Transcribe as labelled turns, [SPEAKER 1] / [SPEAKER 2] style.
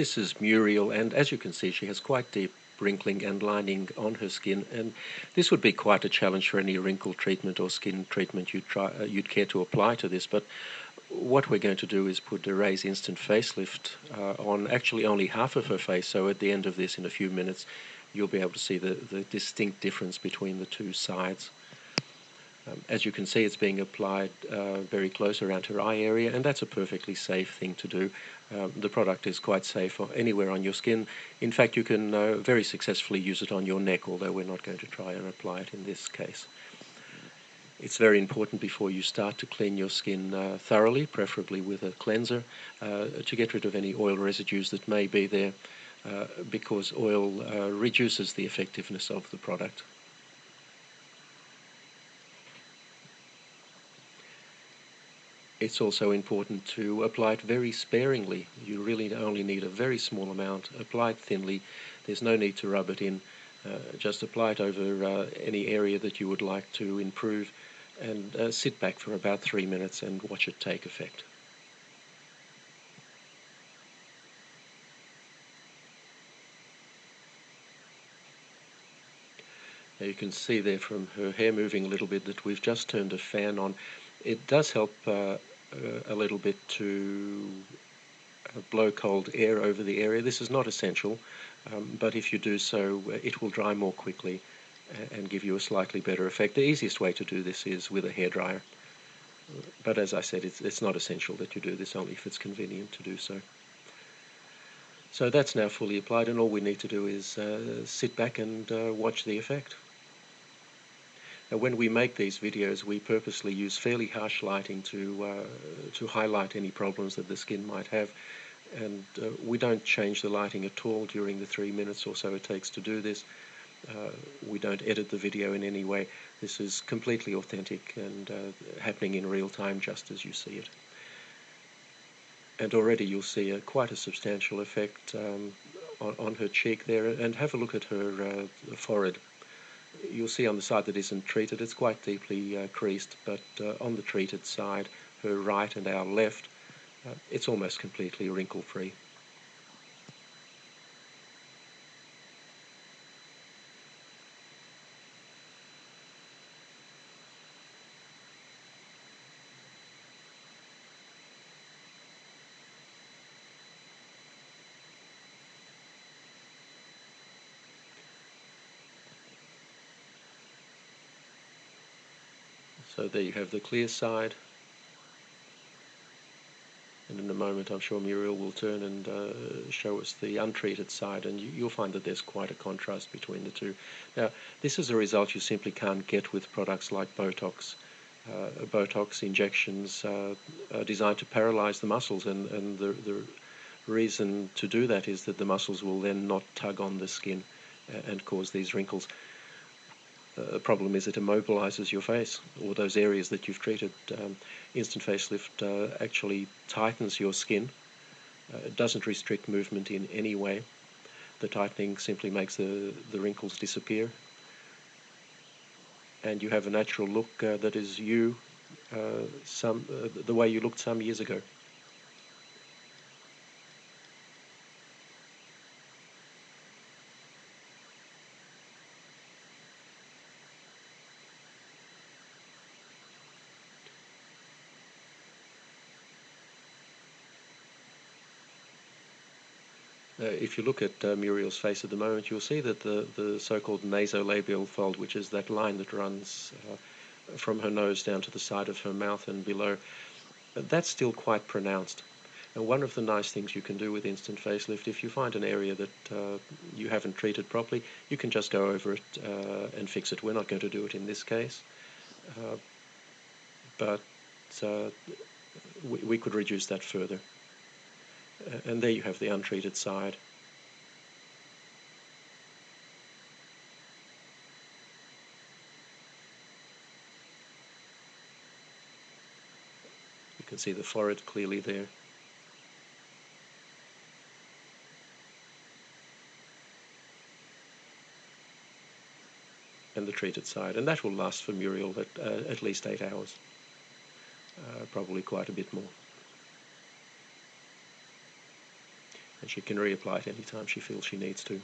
[SPEAKER 1] This is Muriel, and as you can see, she has quite deep wrinkling and lining on her skin, and this would be quite a challenge for any wrinkle treatment or skin treatment you'd care to apply to this. But what we're going to do is put a Raise Instant Facelift on actually only half of her face, so at the end of this, in a few minutes, you'll be able to see the distinct difference between the two sides. As you can see, it's being applied very close around her eye area, and that's a perfectly safe thing to do. The product is quite safe anywhere on your skin. In fact, you can very successfully use it on your neck, although we're not going to try and apply it in this case. It's very important before you start to clean your skin thoroughly, preferably with a cleanser, to get rid of any oil residues that may be there, because oil reduces the effectiveness of the product. It's also important to apply it very sparingly. You really only need a very small amount. Apply it thinly. There's no need to rub it in. Just apply it over any area that you would like to improve, and sit back for about 3 minutes and watch it take effect. Now you can see there from her hair moving a little bit that we've just turned a fan on. It does help a little bit to blow cold air over the area. This is not essential, but if you do so, it will dry more quickly and give you a slightly better effect. The easiest way to do this is with a hairdryer, but as I said, it's not essential that you do this, only if it's convenient to do so. So that's now fully applied, and all we need to do is sit back and watch the effect. Now, when we make these videos, we purposely use fairly harsh lighting to highlight any problems that the skin might have, and we don't change the lighting at all during the 3 minutes or so it takes to do this. We don't edit the video in any way. This is completely authentic and happening in real time just as you see it. And already you'll see quite a substantial effect on her cheek there, and have a look at her forehead. You'll see on the side that isn't treated, it's quite deeply creased, but on the treated side, her right and our left, it's almost completely wrinkle-free. So there you have the clear side, and in a moment I'm sure Muriel will turn and show us the untreated side, and you'll find that there's quite a contrast between the two. Now, this is a result you simply can't get with products like Botox. Botox injections are designed to paralyze the muscles, and the reason to do that is that the muscles will then not tug on the skin and cause these wrinkles. The problem is it immobilizes your face, or those areas that you've treated. Instant facelift actually tightens your skin. It doesn't restrict movement in any way. The tightening simply makes the wrinkles disappear, and you have a natural look that is you, the way you looked some years ago. If you look at Muriel's face at the moment, you'll see that the so-called nasolabial fold, which is that line that runs from her nose down to the side of her mouth and below, that's still quite pronounced. And one of the nice things you can do with instant facelift, if you find an area that you haven't treated properly, you can just go over it and fix it. We're not going to do it in this case, but we could reduce that further. And there you have the untreated side. You can see the forehead clearly there. And the treated side. And that will last for Muriel at least 8 hours. Probably quite a bit more. and she can reapply it anytime she feels she needs to.